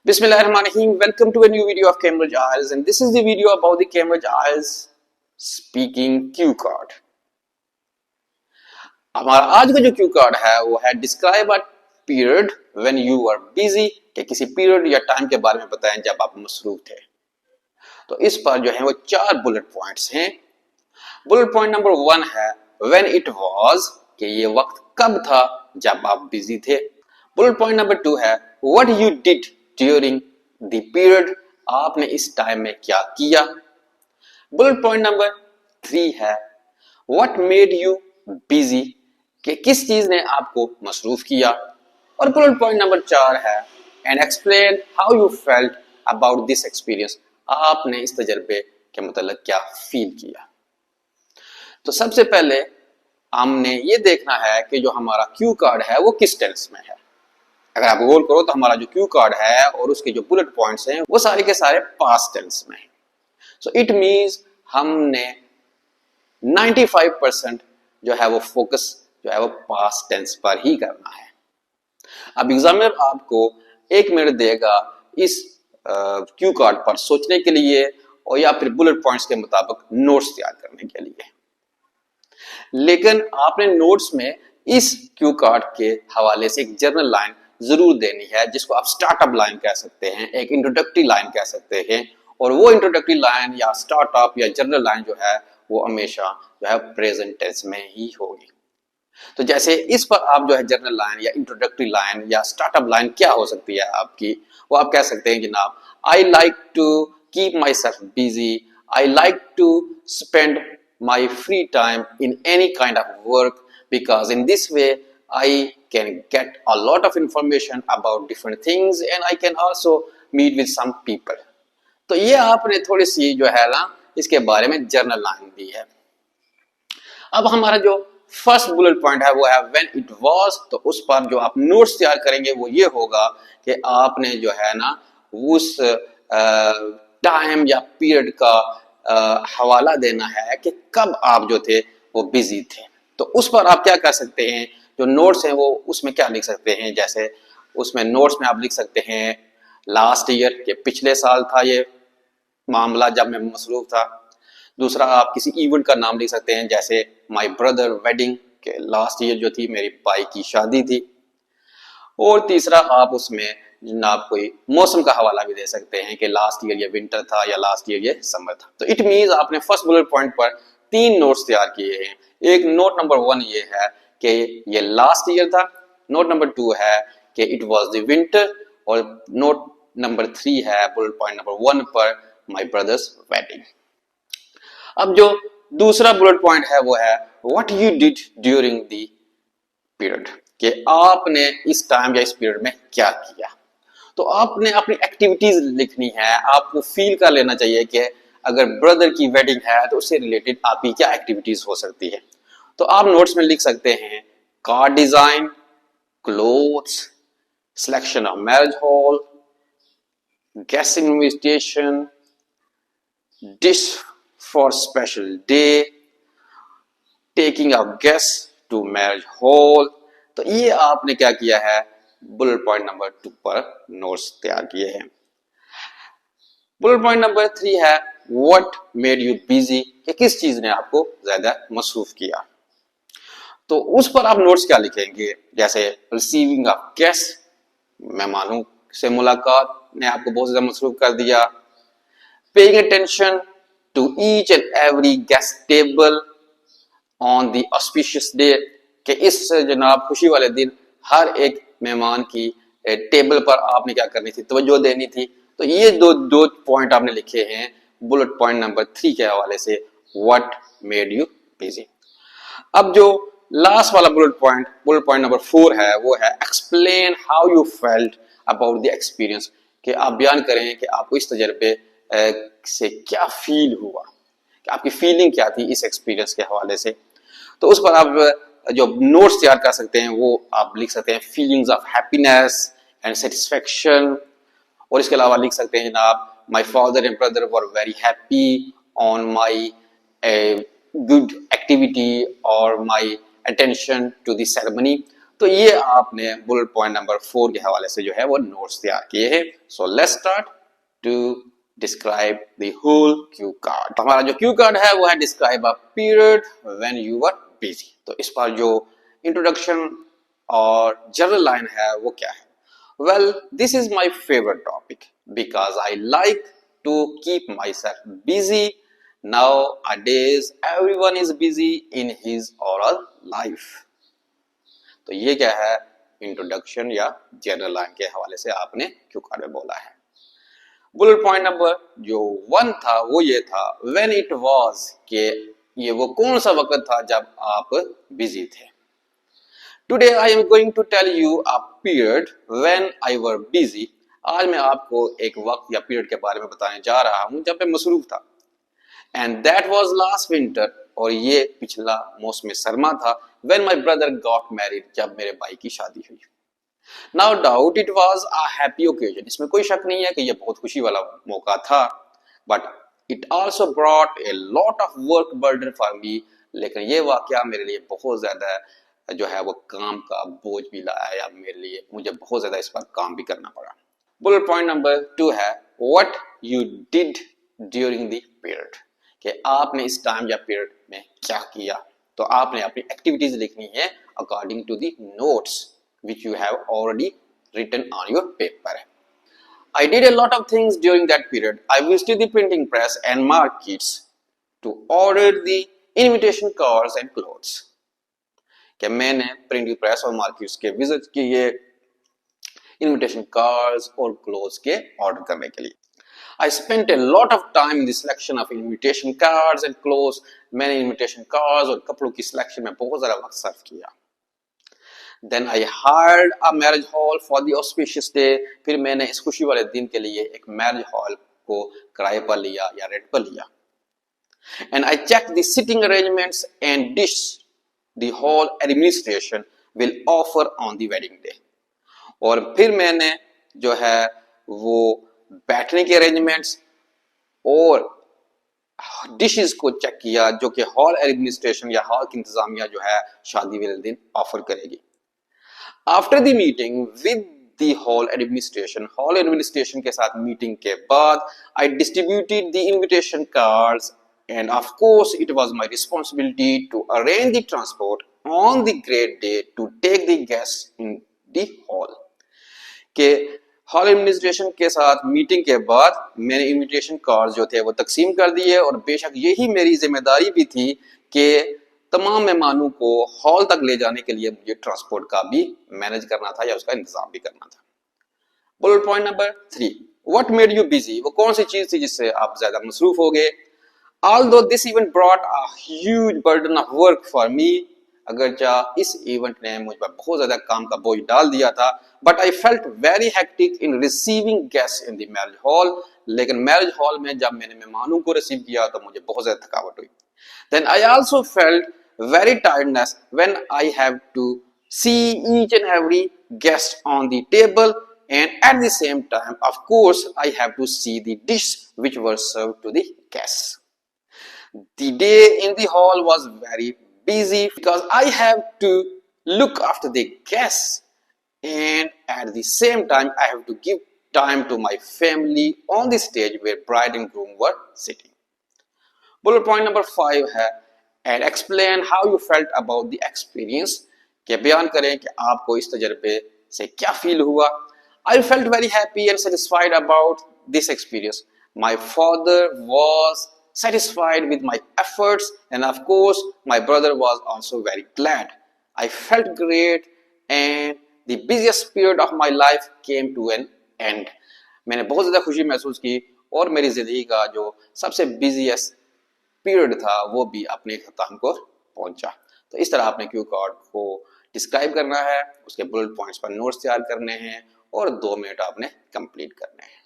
Bismillahirrahmanirrahim. Welcome to a new video of Cambridge IELTS, and this is the video about the Cambridge IELTS Speaking Cue Card. हमारा आज का जो cue card है वो है describe a period when you are busy, कि किसी period या टाइम के बारे में बताएं जब आप मसरूफ थे। तो इस पर जो है वो 4 बुलेट पॉइंट्स हैं। बुलेट पॉइंट नंबर 1 है व्हेन इट वाज, कि ये वक्त कब था जब आप बिजी थे। बुलेट पॉइंट नंबर 2 है what you did during the period, आपने इस टाइम में क्या किया। बुलेट पॉइंट नंबर 3 है व्हाट मेड यू बिजी, कि किस चीज ने आपको मसरूफ किया। और बुलेट पॉइंट नंबर 4 है and explain how you felt about this experience, आपने इस तजर्बे के मतलब क्या फील किया। तो सबसे पहले हमने ये देखना है कि जो हमारा क्यू कार्ड है वो किस टेंस में है। अगर आप गौर करो तो हमारा जो क्यू कार्ड है और उसके जो बुलेट पॉइंट्स हैं वो सारे के सारे पास्ट टेंस में है। सो इट मींस हमने 95% जो है वो फोकस जो है वो पास्ट टेंस पर ही करना है। अब एग्जामिनर आपको 1 मिनट देगा इस क्यू कार्ड पर सोचने के लिए और या फिर बुलेट पॉइंट्स के मुताबिक नोट्स तैयार करने के लिए। लेकिन आपने नोट्स में इस क्यू कार्ड के हवाले से एक जर्नल लाइन जरूर देनी है, जिसको आप स्टार्टअप लाइन कह सकते हैं, एक इंट्रोडक्टरी लाइन कह सकते हैं। और वो इंट्रोडक्टरी लाइन या स्टार्टअप या जर्नल लाइन जो है वो हमेशा जो है प्रेजेंट टेंस में ही होगी। तो जैसे इस पर आप जो है जर्नल लाइन या इंट्रोडक्टरी लाइन या स्टार्टअप लाइन क्या हो सकती है आपकी, वो आप कह सकते हैं जनाब, I like to keep myself busy, I like to spend my free time in any kind of work, because in this way I can get a lot of information about different things and I can also meet with some people। तो ये आपने थोड़ी सी जो है ना इसके बारे में जर्नल लाइन दी है। अब हमारा जो फर्स्ट बुलेट पॉइंट है वो है व्हेन इट वाज, तो उस पर जो आप नोट्स तैयार करेंगे वो ये होगा कि आपने जो है ना उस टाइम या पीरियड का हवाला देना है कि कब आप जो थे वो बिजी थे। तो उस पर आप क्या कर सकते हैं, जो नोट्स हैं वो उसमें क्या लिख सकते हैं। जैसे उसमें नोट्स में आप लिख सकते हैं लास्ट ईयर, के पिछले साल था ये मामला जब मैं मसरूफ था। दूसरा आप किसी इवेंट का नाम लिख सकते हैं, जैसे माय ब्रदर वेडिंग, के लास्ट ईयर जो थी मेरी भाई की शादी थी। और तीसरा आप उसमें जनाब कोई मौसम का हवाला भी दे सकते हैं कि लास्ट ईयर ये विंटर था या लास्ट ईयर ये समर था। तो इट मींस आपने फर्स्ट बुलेट पॉइंट पर 3 नोट्स तैयार किए हैं। एक नोट नंबर 1 ये है कि ये लास्ट ईयर था, नोट नंबर 2 है कि इट वाज द विंटर, और नोट नंबर 3 है बुलेट पॉइंट नंबर 1 पर माय ब्रदर्स वेडिंग। अब जो दूसरा बुलेट पॉइंट है वो है what you did during the period, कि आपने इस टाइम या इस पीरियड में क्या किया। तो आपने अपनी एक्टिविटीज लिखनी है, आपको फील कर लेना चाहिए कि अगर ब्रदर की वेडिंग है तो उससे रिलेटेड आपकी क्या एक्टिविटीज हो सकती है। तो आप नोट्स में लिख सकते हैं card design, clothes, selection of marriage hall, guest invitation, dish for special day, taking of guest to marriage hall. तो ये आपने क्या किया है, बुलेट पॉइंट नंबर 2 पर नोट्स तैयार किए हैं। बुलेट पॉइंट नंबर 3 है व्हाट मेड यू बिजी, कि किस चीज ने आपको ज्यादा मसरूफ किया। तो उस पर आप नोट्स क्या लिखेंगे, जैसे रिसीविंग ऑफ गेस्ट, मेहमानों से मुलाकात ने आपको बहुत ज्यादा मसरूफ कर दिया। Paying attention to each and every guest table on the auspicious day, कि इस जनाब खुशी वाले दिन हर एक मेहमान की टेबल पर आपने क्या करनी थी, तवज्जो देनी थी। तो ये दो पॉइंट आपने लिखे हैं बुलेट पॉइंट नंबर 3 के हवाले से, व्हाट मेड यू बिजी। अब जो लास्ट वाला बुलेट पॉइंट नंबर 4 है वो है explain how you felt about the experience, कि आप बयान करें कि आपको इस तजर्बे से क्या फील हुआ, कि आपकी फीलिंग क्या थी इस एक्सपीरियंस के हवाले से। तो उस पर आप जो नोट्स तैयार कर सकते हैं वो आप लिख सकते हैं feelings of happiness and satisfaction. और इसके अलावा लिख सकते हैं जनाब my father and brother were very happy on my good activity और my attention to the ceremony. तो ये आपने बुलेट पॉइंट नंबर 4 के हवाले से जो है वो नोट्स तैयार किए हैं। So let's start to describe the whole cue card. हमारा जो क्यू कार्ड है वो है describe a period when you were busy. तो इस पर जो इंट्रोडक्शन और जनरल लाइन है वो क्या है? Well, this is my favourite topic because I like to keep myself busy. Nowadays everyone is busy in his or her life। तो ये क्या है? इंट्रोडक्शन या जनरल लाइन के हवाले से आपने क्यू कार्ड में बोला है। बुलेट पॉइंट नंबर जो 1 था वो ये था व्हेन इट वाज, के ये वो कौन सा वक्त था जब आप बिजी थे। Today I am going to tell you a period when I were busy. आज मैं आपको एक वक्त या पीरियड के बारे में बताने जा रहा हूं जब मैं मसरूफ था। And that was last winter, और ये पिछला मौसम सरमा था। When my brother got married, जब मेरे भाई की शादी हुई। Now doubt it was a happy occasion, इसमें कोई शक नहीं है कि ये बहुत खुशी वाला मौका था। But it also brought a lot of work burden for me, लेकिन ये वाकया मेरे लिए बहुत ज्यादा जो है वो काम का बोझ भी लाया मेरे लिए। मुझे बहुत ज्यादा इस पर काम भी करना पड़ा। बुलेट पॉइंट नंबर 2 है what you did during the period, कि आपने इस टाइम या पीरियड में क्या किया। तो आपने अपनी एक्टिविटीज लिखनी है according to the notes which you have already written on your paper। I did a lot of things during that period। I visited the printing press and markets to order the invitation cards and clothes। कि मैंने printing press और markets के visit किए invitation cards और clothes के order करने के लिए। I spent a lot of time in the selection of invitation cards and clothes। मैंने invitation cards और कपड़ों की सिलेक्शन में बहुत ज़्यादा वक्त सर्व किया। Then I hired a marriage hall for the auspicious day। फिर मैंने इस खुशी वाले दिन के लिए एक मैरिज हॉल को किराए पर लिया या रेंट पर लिया। And I checked the sitting arrangements and dish the hall administration will offer on the wedding day। और फिर मैंने जो है वो बैठने के अरेंजमेंट्स और डिशेस को चेक किया जो कि हॉल एडमिनिस्ट्रेशन या हॉल की इंतजामिया जो है शादी वाले दिन ऑफर करेगी। After the meeting with the hall administration के साथ मीटिंग के बाद I distributed the invitation cards and of course it was my responsibility to arrange the transport on the great day to take the guest in the hall. के hall administration के साथ मीटिंग के बाद मैंने इनविटेशन कार्ड जो थे वो तकसीम कर दिए, और बेशक यही मेरी जिम्मेदारी भी थी कि तमाम मेहमानों को हॉल तक ले जाने के लिए मुझे ट्रांसपोर्ट का भी मैनेज करना था या उसका इंतजाम भी करना था। Bullet point number 3 what made you busy, वो कौन सी चीज थी जिससे आप ज्यादा मसरूफ हो गए। Although this event brought a huge burden of work for me, अगरचा इस इवेंट ने मुझ पर बहुत ज्यादा काम का बोझ डाल दिया था। But I felt very hectic in receiving guest in the marriage hall, लेकिन मैरिज हॉल में जब मैंने मेहमानों को रिसीव किया तो मुझे बहुत ज्यादा थकावट हुई। Then I also felt very tiredness when I have to see each and every guest on the table, and at the same time of course I have to see the dish which were served to the guests। The day in the hall was very busy because I have to look after the guests, and at the same time I have to give time to my family on the stage where bride and groom were sitting। Bullet point number 5 है and explain how you felt about the experience, के बयान करें कि आपको इस तजर्बे से क्या feel हुआ। I felt very happy and satisfied about this experience। My father was satisfied with my efforts, and of course my brother was also very glad। I felt great and the busiest period of my life came to an end। मैंने बहुत ज़्यादा खुशी महसूस की और मेरी ज़िंदगी का जो सबसे बिजिएस्ट पीरियड था वो भी अपने अख्ताम को पहुंचा। तो इस तरह आपने क्यू कार्ड को डिस्क्राइब करना है, उसके बुलेट पॉइंट्स पर नोट्स तैयार करने हैं और 2 मिनट आपने कंप्लीट करने हैं।